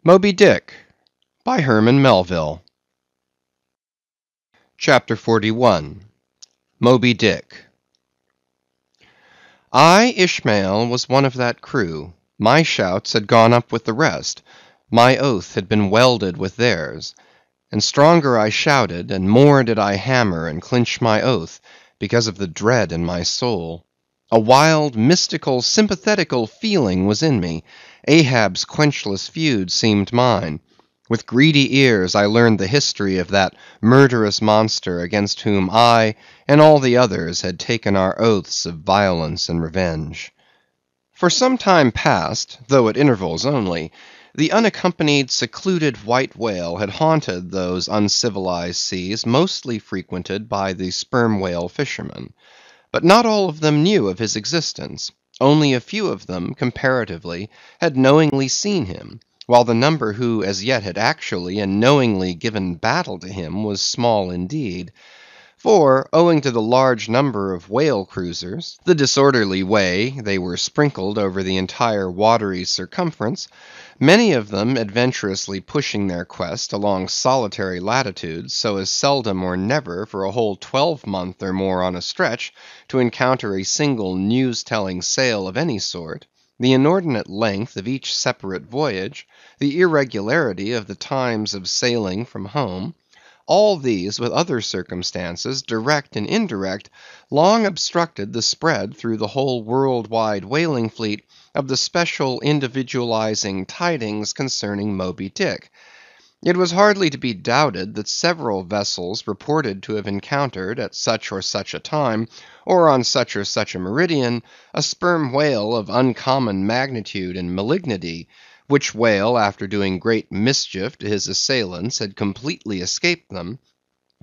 Moby Dick by Herman Melville. Chapter 41 Moby Dick. I, Ishmael, was one of that crew. My shouts had gone up with the rest. My oath had been welded with theirs. And stronger I shouted, and more did I hammer and clinch my oath, because of the dread in my soul. A wild, mystical, sympathetical feeling was in me. Ahab's quenchless feud seemed mine. With greedy ears I learned the history of that murderous monster against whom I and all the others had taken our oaths of violence and revenge. For some time past, though at intervals only, the unaccompanied, secluded white whale had haunted those uncivilized seas mostly frequented by the sperm whale fishermen. But not all of them knew of his existence. Only a few of them, comparatively, had knowingly seen him, while the number who as yet had actually and knowingly given battle to him was small indeed. For, owing to the large number of whale cruisers, the disorderly way they were sprinkled over the entire watery circumference, many of them adventurously pushing their quest along solitary latitudes, so as seldom or never for a whole 12-month or more on a stretch to encounter a single news-telling sail of any sort, the inordinate length of each separate voyage, the irregularity of the times of sailing from home, all these, with other circumstances, direct and indirect, long obstructed the spread through the whole world-wide whaling fleet of the special individualizing tidings concerning Moby Dick. It was hardly to be doubted that several vessels reported to have encountered at such or such a time, or on such or such a meridian, a sperm whale of uncommon magnitude and malignity, which whale, after doing great mischief to his assailants, had completely escaped them.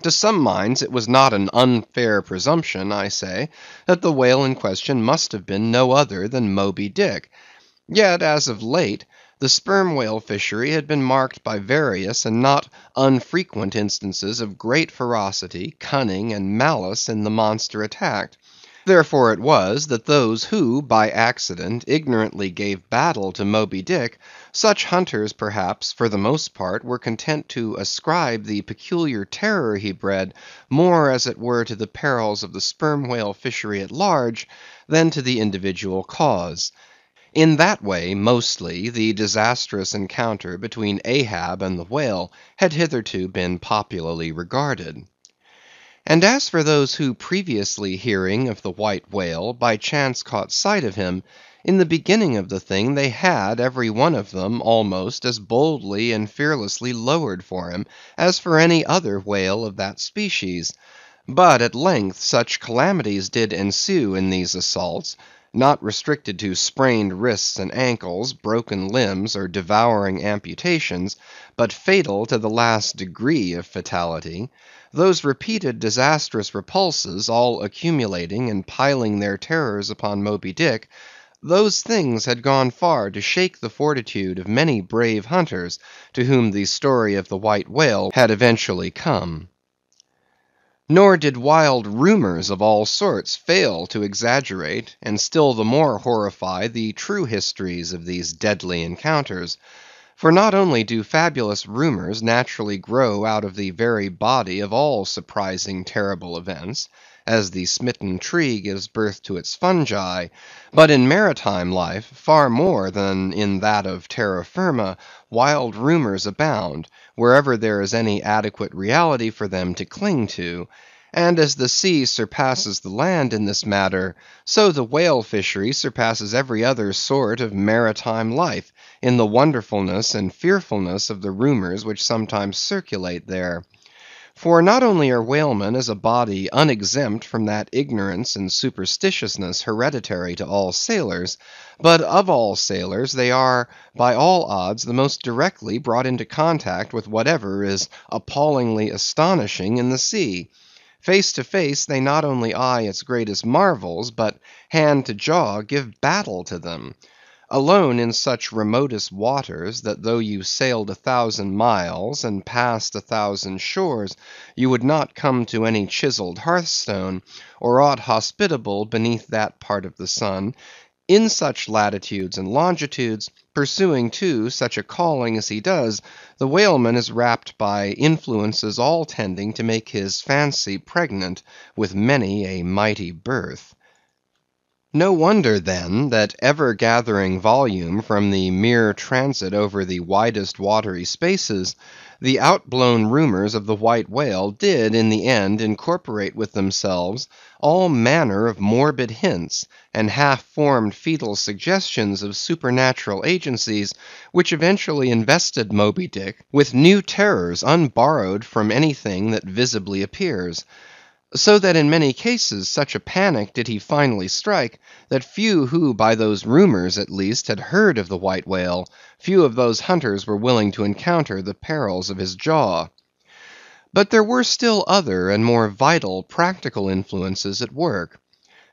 To some minds it was not an unfair presumption, I say, that the whale in question must have been no other than Moby Dick. Yet, as of late, the sperm whale fishery had been marked by various and not unfrequent instances of great ferocity, cunning, and malice in the monster attacked. Therefore it was, that those who, by accident, ignorantly gave battle to Moby Dick, such hunters perhaps, for the most part, were content to ascribe the peculiar terror he bred more as it were to the perils of the sperm whale fishery at large, than to the individual cause. In that way, mostly, the disastrous encounter between Ahab and the whale had hitherto been popularly regarded. And as for those who previously hearing of the white whale, by chance caught sight of him, in the beginning of the thing they had, every one of them, almost as boldly and fearlessly lowered for him, as for any other whale of that species. But at length such calamities did ensue in these assaults, not restricted to sprained wrists and ankles, broken limbs, or devouring amputations, but fatal to the last degree of fatality, those repeated disastrous repulses all accumulating and piling their terrors upon Moby Dick, those things had gone far to shake the fortitude of many brave hunters to whom the story of the white whale had eventually come. Nor did wild rumors of all sorts fail to exaggerate, and still the more horrify, the true histories of these deadly encounters. For not only do fabulous rumors naturally grow out of the very body of all surprising, terrible events, as the smitten tree gives birth to its fungi, but in maritime life, far more than in that of terra firma, wild rumors abound, wherever there is any adequate reality for them to cling to. And as the sea surpasses the land in this matter, so the whale fishery surpasses every other sort of maritime life, in the wonderfulness and fearfulness of the rumors which sometimes circulate there. For not only are whalemen as a body unexempt from that ignorance and superstitiousness hereditary to all sailors, but of all sailors they are by all odds the most directly brought into contact with whatever is appallingly astonishing in the sea. Face to face they not only eye its greatest marvels, but hand to jaw give battle to them. Alone in such remotest waters, that though you sailed 1,000 miles and passed 1,000 shores, you would not come to any chiseled hearthstone, or aught hospitable beneath that part of the sun, In such latitudes and longitudes, pursuing too such a calling as he does, the whaleman is wrapped by influences all tending to make his fancy pregnant with many a mighty birth. No wonder, then, that ever-gathering volume from the mere transit over the widest watery spaces, the outblown rumors of the white whale did in the end incorporate with themselves all manner of morbid hints and half-formed fetal suggestions of supernatural agencies, which eventually invested Moby Dick with new terrors unborrowed from anything that visibly appears. So that in many cases such a panic did he finally strike, that few who by those rumors at least had heard of the white whale, few of those hunters were willing to encounter the perils of his jaw. But there were still other and more vital practical influences at work.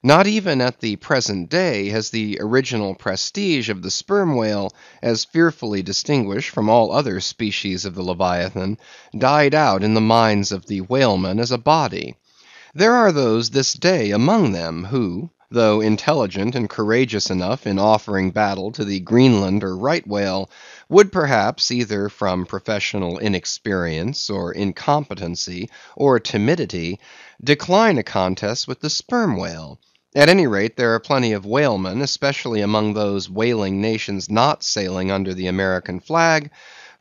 Not even at the present day has the original prestige of the sperm whale, as fearfully distinguished from all other species of the Leviathan, died out in the minds of the whalemen as a body. There are those this day among them who, though intelligent and courageous enough in offering battle to the Greenland or right whale, would perhaps, either from professional inexperience, or incompetency, or timidity, decline a contest with the sperm whale. At any rate, there are plenty of whalemen, especially among those whaling nations not sailing under the American flag,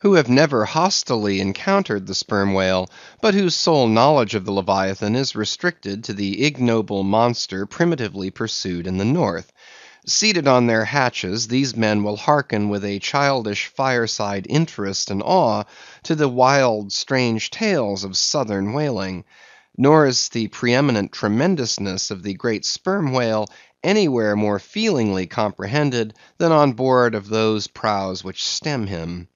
who have never hostilely encountered the sperm whale, but whose sole knowledge of the Leviathan is restricted to the ignoble monster primitively pursued in the north. Seated on their hatches, these men will hearken with a childish fireside interest and awe to the wild, strange tales of southern whaling. Nor is the preeminent tremendousness of the great sperm whale anywhere more feelingly comprehended than on board of those prows which stem him.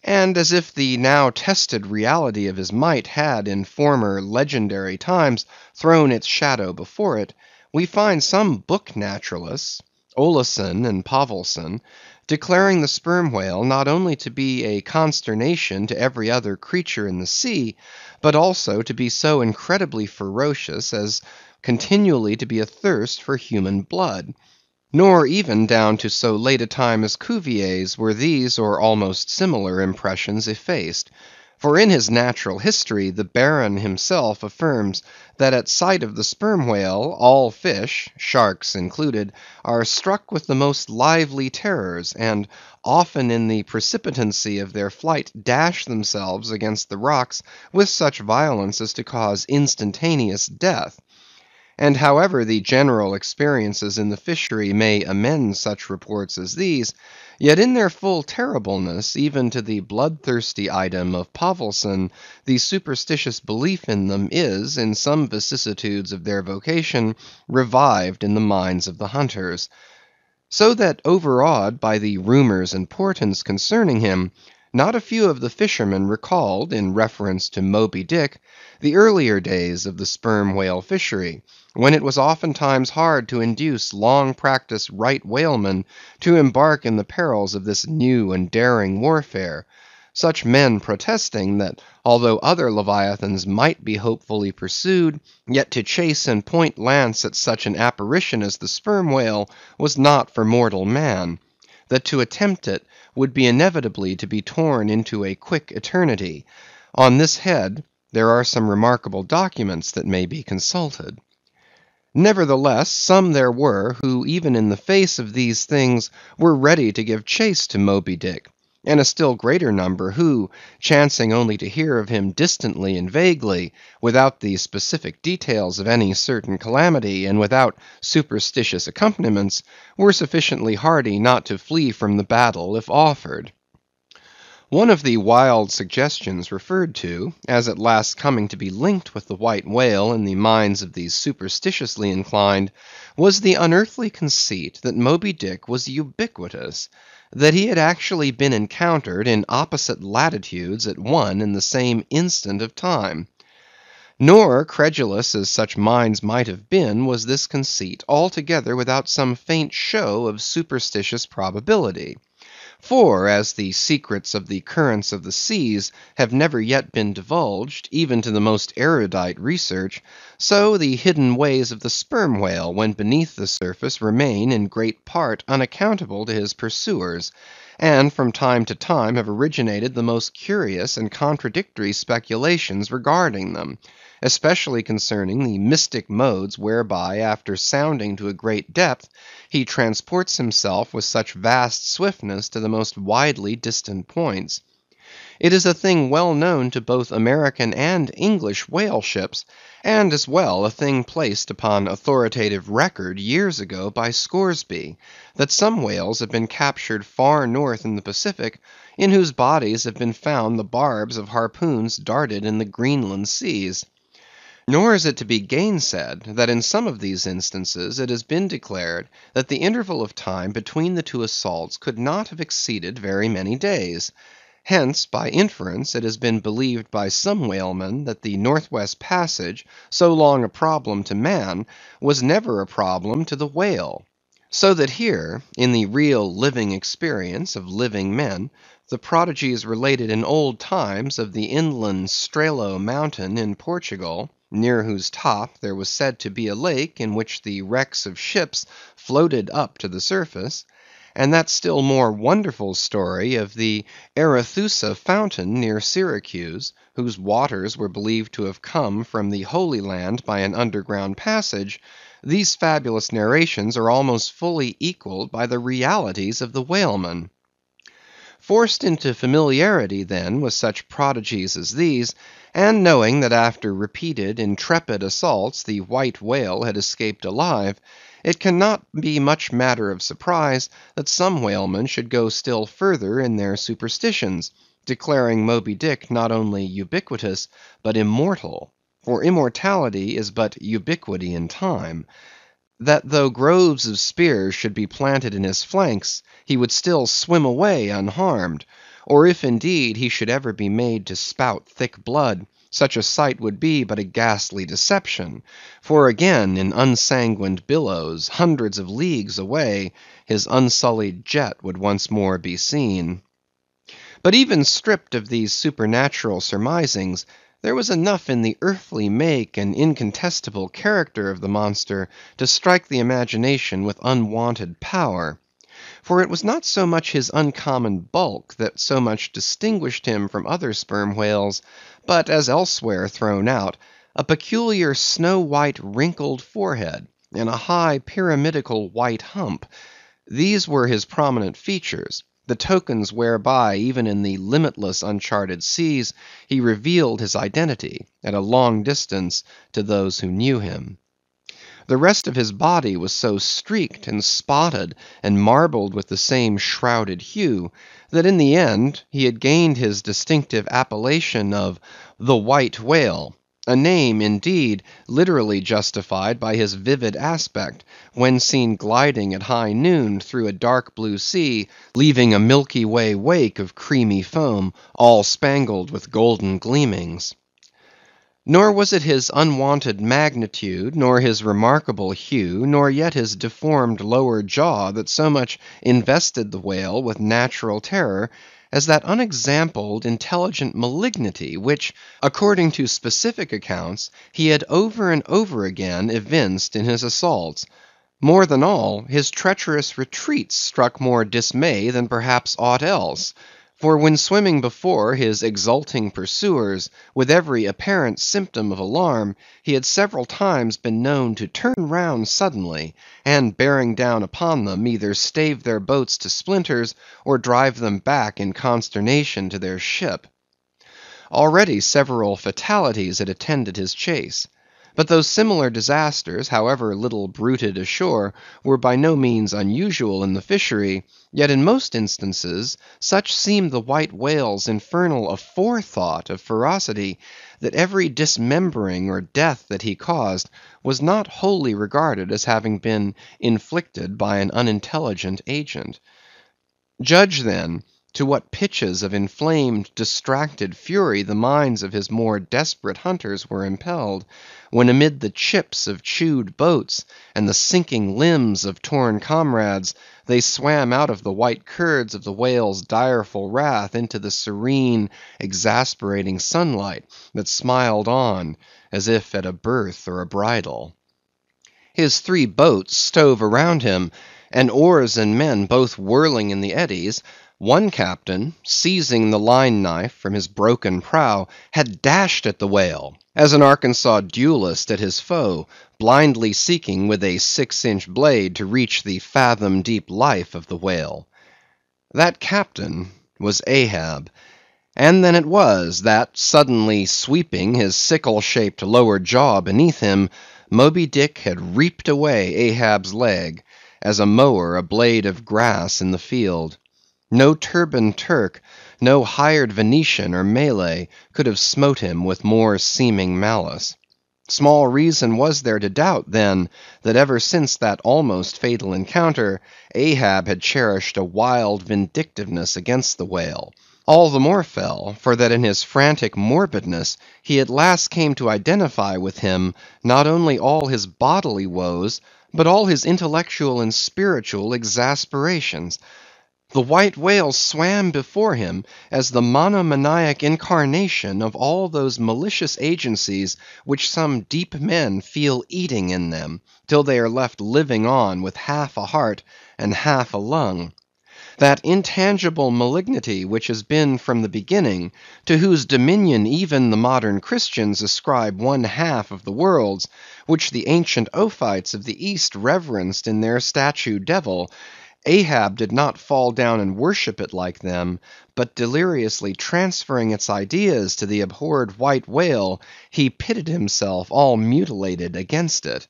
And as if the now tested reality of his might had in former legendary times thrown its shadow before it, we find some book naturalists, Olason and Pavelson, declaring the sperm whale not only to be a consternation to every other creature in the sea, but also to be so incredibly ferocious as continually to be athirst for human blood. Nor even down to so late a time as Cuvier's were these or almost similar impressions effaced. For in his Natural History the Baron himself affirms that at sight of the sperm whale all fish, sharks included, are struck with the most lively terrors, and often in the precipitancy of their flight dash themselves against the rocks with such violence as to cause instantaneous death. And however the general experiences in the fishery may amend such reports as these, yet in their full terribleness, even to the bloodthirsty item of Pavelson, the superstitious belief in them is, in some vicissitudes of their vocation, revived in the minds of the hunters. So that overawed by the rumors and portents concerning him, not a few of the fishermen recalled, in reference to Moby Dick, the earlier days of the sperm whale fishery, when it was oftentimes hard to induce long-practiced right whalemen to embark in the perils of this new and daring warfare; such men protesting that although other leviathans might be hopefully pursued, yet to chase and point lance at such an apparition as the sperm whale was not for mortal man; that to attempt it would be inevitably to be torn into a quick eternity. On this head there are some remarkable documents that may be consulted. Nevertheless, some there were who even in the face of these things were ready to give chase to Moby Dick, and a still greater number who, chancing only to hear of him distantly and vaguely, without the specific details of any certain calamity, and without superstitious accompaniments, were sufficiently hardy not to flee from the battle if offered. One of the wild suggestions referred to, as at last coming to be linked with the white whale in the minds of these superstitiously inclined, was the unearthly conceit that Moby Dick was ubiquitous, that he had actually been encountered in opposite latitudes at one and the same instant of time. Nor, credulous as such minds might have been, was this conceit altogether without some faint show of superstitious probability. For as the secrets of the currents of the seas have never yet been divulged, even to the most erudite research, so the hidden ways of the sperm whale when beneath the surface remain in great part unaccountable to his pursuers, and from time to time have originated the most curious and contradictory speculations regarding them, especially concerning the mystic modes whereby, after sounding to a great depth, he transports himself with such vast swiftness to the most widely distant points. It is a thing well known to both American and English whale ships, and as well a thing placed upon authoritative record years ago by Scoresby, that some whales have been captured far north in the Pacific, in whose bodies have been found the barbs of harpoons darted in the Greenland seas. Nor is it to be gainsaid, that in some of these instances it has been declared that the interval of time between the two assaults could not have exceeded very many days. Hence, by inference, it has been believed by some whalemen that the North West Passage, so long a problem to man, was never a problem to the whale. So that here, in the real living experience of living men, the prodigies related in old times of the inland Strelo mountain in Portugal, near whose top there was said to be a lake in which the wrecks of ships floated up to the surface, and that still more wonderful story of the Arethusa fountain near Syracuse, whose waters were believed to have come from the Holy Land by an underground passage, these fabulous narrations are almost fully equalled by the realities of the whaleman. Forced into familiarity, then, with such prodigies as these, and knowing that after repeated intrepid assaults the white whale had escaped alive, it cannot be much matter of surprise that some whalemen should go still further in their superstitions, declaring Moby Dick not only ubiquitous, but immortal; for immortality is but ubiquity in time; that though groves of spears should be planted in his flanks, he would still swim away unharmed; or if indeed he should ever be made to spout thick blood, such a sight would be but a ghastly deception; for again in unsanguined billows, hundreds of leagues away, his unsullied jet would once more be seen. But even stripped of these supernatural surmisings, there was enough in the earthly make and incontestable character of the monster to strike the imagination with unwonted power. For it was not so much his uncommon bulk that so much distinguished him from other sperm whales, but, as elsewhere thrown out, a peculiar snow-white wrinkled forehead, and a high pyramidical white hump. These were his prominent features, the tokens whereby, even in the limitless uncharted seas, he revealed his identity, at a long distance, to those who knew him. The rest of his body was so streaked and spotted and marbled with the same shrouded hue, that in the end he had gained his distinctive appellation of the White Whale, a name, indeed, literally justified by his vivid aspect, when seen gliding at high noon through a dark blue sea, leaving a Milky Way wake of creamy foam, all spangled with golden gleamings. Nor was it his unwonted magnitude, nor his remarkable hue, nor yet his deformed lower jaw that so much invested the whale with natural terror, as that unexampled intelligent malignity which, according to specific accounts, he had over and over again evinced in his assaults. More than all, his treacherous retreats struck more dismay than perhaps aught else. For when swimming before his exulting pursuers, with every apparent symptom of alarm, he had several times been known to turn round suddenly, and bearing down upon them, either stave their boats to splinters, or drive them back in consternation to their ship. Already several fatalities had attended his chase. But though similar disasters, however little bruited ashore, were by no means unusual in the fishery, yet in most instances such seemed the white whale's infernal aforethought of ferocity, that every dismembering or death that he caused was not wholly regarded as having been inflicted by an unintelligent agent. Judge then, To what pitches of inflamed, distracted fury the minds of his more desperate hunters were impelled, when amid the chips of chewed boats, and the sinking limbs of torn comrades, they swam out of the white curds of the whale's direful wrath into the serene, exasperating sunlight that smiled on, as if at a birth or a bridal. His 3 boats stove around him, and oars and men both whirling in the eddies. One captain, seizing the line knife from his broken prow, had dashed at the whale, as an Arkansas duelist at his foe, blindly seeking with a 6-inch blade to reach the fathom-deep life of the whale. That captain was Ahab. And then it was that, suddenly sweeping his sickle-shaped lower jaw beneath him, Moby Dick had reaped away Ahab's leg, as a mower a blade of grass in the field. No turbaned Turk, no hired Venetian or Malay could have smote him with more seeming malice. Small reason was there to doubt, then, that ever since that almost fatal encounter, Ahab had cherished a wild vindictiveness against the whale. All the more fell, for that in his frantic morbidness he at last came to identify with him not only all his bodily woes, but all his intellectual and spiritual exasperations. The white whale swam before him as the monomaniac incarnation of all those malicious agencies which some deep men feel eating in them, till they are left living on with half a heart and half a lung. That intangible malignity which has been from the beginning, to whose dominion even the modern Christians ascribe 1/2 of the worlds, which the ancient Ophites of the East reverenced in their statue devil, Ahab did not fall down and worship it like them, but deliriously transferring its ideas to the abhorred white whale, he pitted himself all mutilated against it.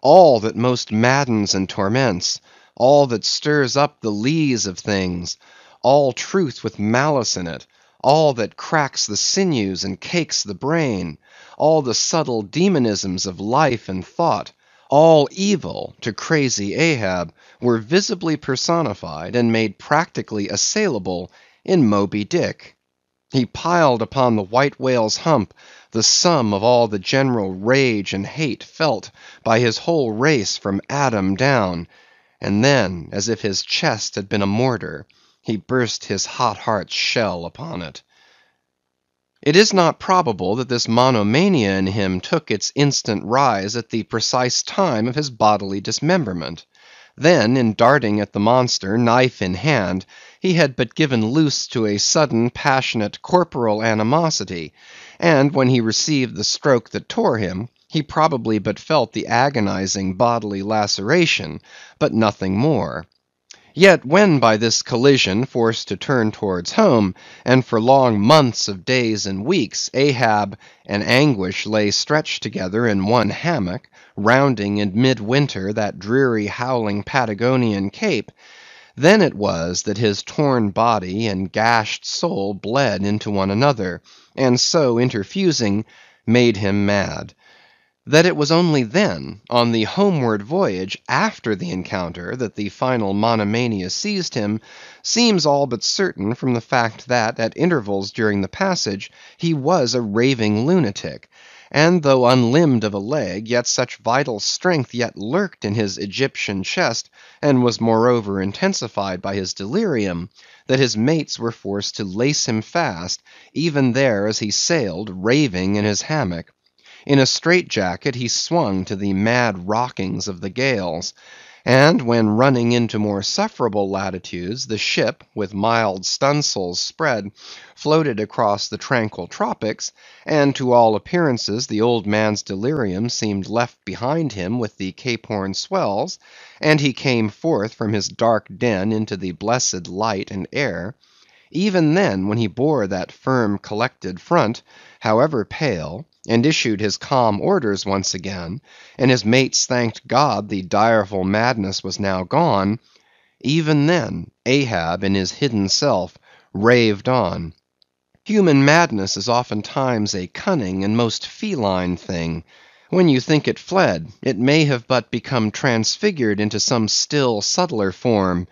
All that most maddens and torments, all that stirs up the lees of things, all truth with malice in it, all that cracks the sinews and cakes the brain, all the subtle demonisms of life and thought, all evil to crazy Ahab, were visibly personified and made practically assailable in Moby Dick. He piled upon the white whale's hump the sum of all the general rage and hate felt by his whole race from Adam down, and then, as if his chest had been a mortar, he burst his hot heart's shell upon it. It is not probable that this monomania in him took its instant rise at the precise time of his bodily dismemberment. Then, in darting at the monster, knife in hand, he had but given loose to a sudden, passionate, corporal animosity, and when he received the stroke that tore him, he probably but felt the agonizing bodily laceration, but nothing more. Yet when by this collision forced to turn towards home, and for long months of days and weeks, Ahab and Anguish lay stretched together in one hammock, rounding in mid-winter that dreary howling Patagonian cape, then it was that his torn body and gashed soul bled into one another, and so interfusing, made him mad. That it was only then, on the homeward voyage after the encounter, that the final monomania seized him, seems all but certain from the fact that, at intervals during the passage, he was a raving lunatic, and though unlimbed of a leg, yet such vital strength yet lurked in his Egyptian chest, and was moreover intensified by his delirium, that his mates were forced to lace him fast, even there as he sailed raving in his hammock. In a straitjacket he swung to the mad rockings of the gales, and when running into more sufferable latitudes, the ship, with mild stunsails spread, floated across the tranquil tropics, and to all appearances the old man's delirium seemed left behind him with the Cape Horn swells, and he came forth from his dark den into the blessed light and air. Even then, when he bore that firm collected front, however pale, and issued his calm orders once again, and his mates thanked God the direful madness was now gone, even then Ahab in his hidden self raved on. Human madness is oftentimes a cunning and most feline thing. When you think it fled, it may have but become transfigured into some still subtler form.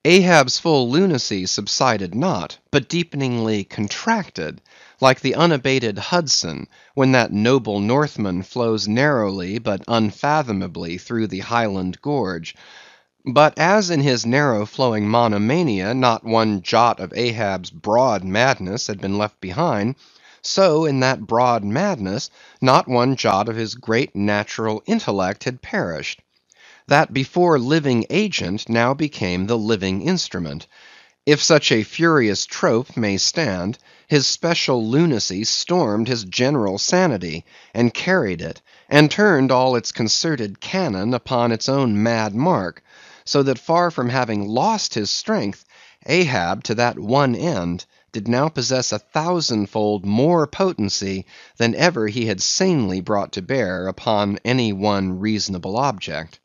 Ahab's full lunacy subsided not, but deepeningly contracted, like the unabated Hudson, when that noble Northman flows narrowly but unfathomably through the Highland gorge. But as in his narrow-flowing monomania not one jot of Ahab's broad madness had been left behind, so in that broad madness not one jot of his great natural intellect had perished. That before living agent now became the living instrument. If such a furious trope may stand, his special lunacy stormed his general sanity, and carried it, and turned all its concerted cannon upon its own mad mark, so that far from having lost his strength, Ahab to that one end did now possess 1,000-fold more potency than ever he had sanely brought to bear upon any one reasonable object.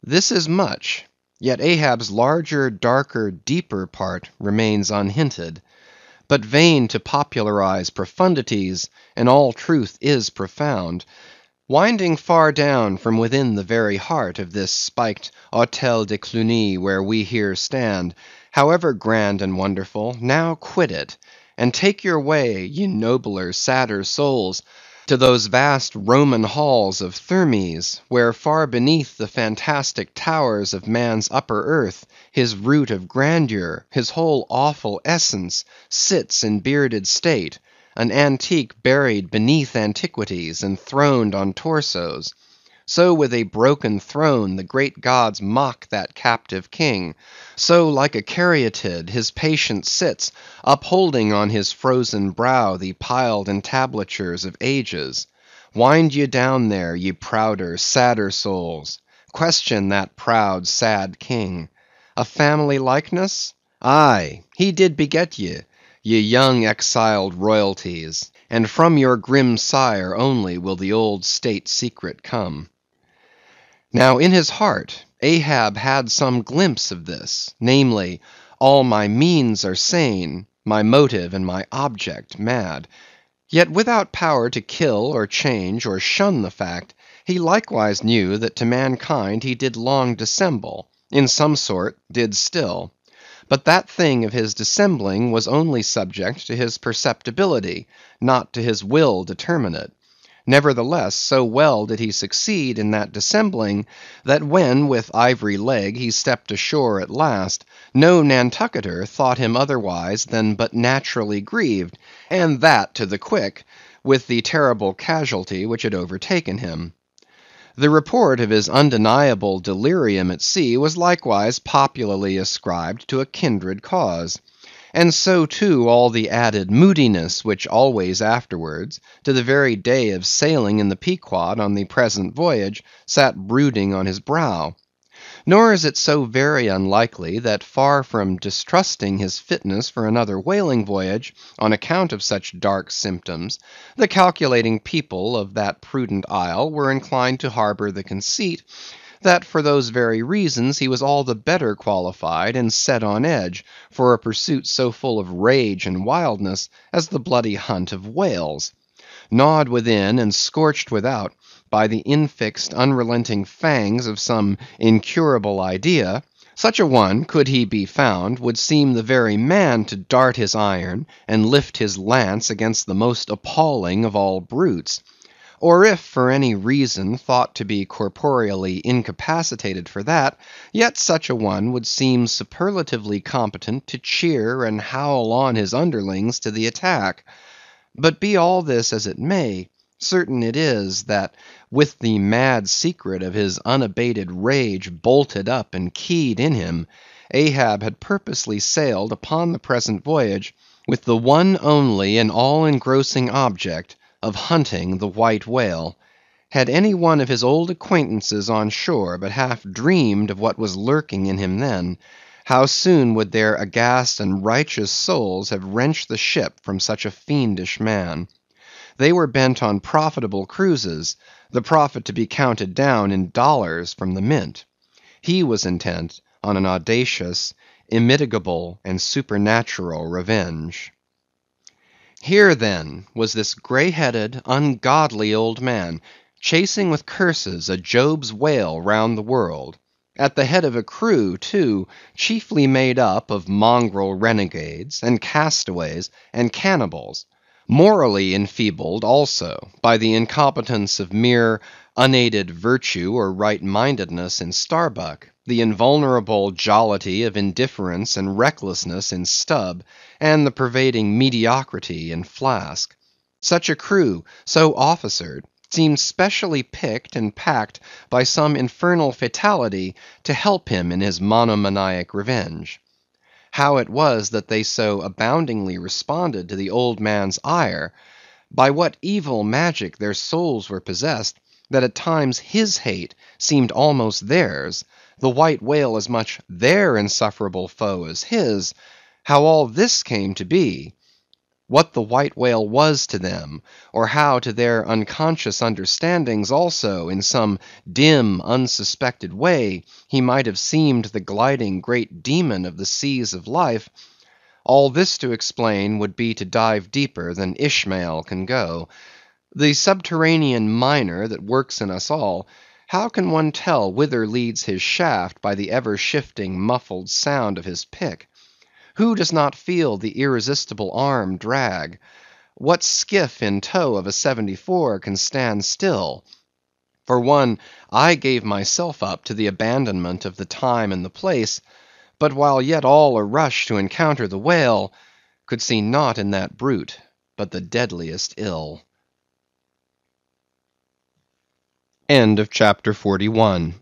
This is much, yet Ahab's larger, darker, deeper part remains unhinted. But vain to popularize profundities, and all truth is profound. Winding far down from within the very heart of this spiked Hôtel de Cluny where we here stand, however grand and wonderful, now quit it, and take your way, ye nobler, sadder souls, to those vast Roman halls of Thermes, where far beneath the fantastic towers of man's upper earth, his root of grandeur, his whole awful essence, sits in bearded state, an antique buried beneath antiquities, and throned on torsos. So with a broken throne the great gods mock that captive king. So like a caryatid his patient sits, upholding on his frozen brow the piled entablatures of ages. Wind ye down there, ye prouder, sadder souls. Question that proud, sad king. A family likeness? Aye, he did beget ye, ye young exiled royalties, and from your grim sire only will the old state secret come. Now in his heart Ahab had some glimpse of this, namely, all my means are sane, my motive and my object mad. Yet without power to kill or change or shun the fact, he likewise knew that to mankind he did long dissemble, in some sort did still. But that thing of his dissembling was only subject to his perceptibility, not to his will determinate. Nevertheless, so well did he succeed in that dissembling, that when with ivory leg he stepped ashore at last, no Nantucketer thought him otherwise than but naturally grieved, and that to the quick, with the terrible casualty which had overtaken him. The report of his undeniable delirium at sea was likewise popularly ascribed to a kindred cause. And so too all the added moodiness which always afterwards, to the very day of sailing in the Pequod on the present voyage, sat brooding on his brow. Nor is it so very unlikely that far from distrusting his fitness for another whaling voyage, on account of such dark symptoms, the calculating people of that prudent isle were inclined to harbor the conceit, that for those very reasons he was all the better qualified and set on edge for a pursuit so full of rage and wildness as the bloody hunt of whales. Gnawed within and scorched without by the infixed unrelenting fangs of some incurable idea, such a one, could he be found, would seem the very man to dart his iron and lift his lance against the most appalling of all brutes. Or if for any reason thought to be corporeally incapacitated for that, yet such a one would seem superlatively competent to cheer and howl on his underlings to the attack. But be all this as it may, certain it is, that with the mad secret of his unabated rage bolted up and keyed in him, Ahab had purposely sailed upon the present voyage with the one only and all-engrossing object of hunting the white whale. Had any one of his old acquaintances on shore but half dreamed of what was lurking in him then, how soon would their aghast and righteous souls have wrenched the ship from such a fiendish man. They were bent on profitable cruises, the profit to be counted down in dollars from the mint. He was intent on an audacious, immitigable, and supernatural revenge. Here then was this grey-headed, ungodly old man, chasing with curses a Job's whale round the world, At the head of a crew, too, chiefly made up of mongrel renegades, and castaways, and cannibals; morally enfeebled, also, by the incompetence of mere unaided virtue or right-mindedness in Starbuck, the invulnerable jollity of indifference and recklessness in Stubb, and the pervading mediocrity in Flask. Such a crew, so officered, seemed specially picked and packed by some infernal fatality to help him in his monomaniac revenge. How it was that they so aboundingly responded to the old man's ire, by what evil magic their souls were possessed, that at times his hate seemed almost theirs, the white whale as much their insufferable foe as his; how all this came to be, what the white whale was to them, or how to their unconscious understandings also, in some dim, unsuspected way, he might have seemed the gliding great demon of the seas of life; all this to explain would be to dive deeper than Ishmael can go. The subterranean miner that works in us all, how can one tell whither leads his shaft by the ever-shifting muffled sound of his pick? Who does not feel the irresistible arm drag? What skiff in tow of a 74 can stand still? For one, I gave myself up to the abandonment of the time and the place, but while yet all a rush to encounter the whale, could see naught in that brute but the deadliest ill. End of Chapter 41.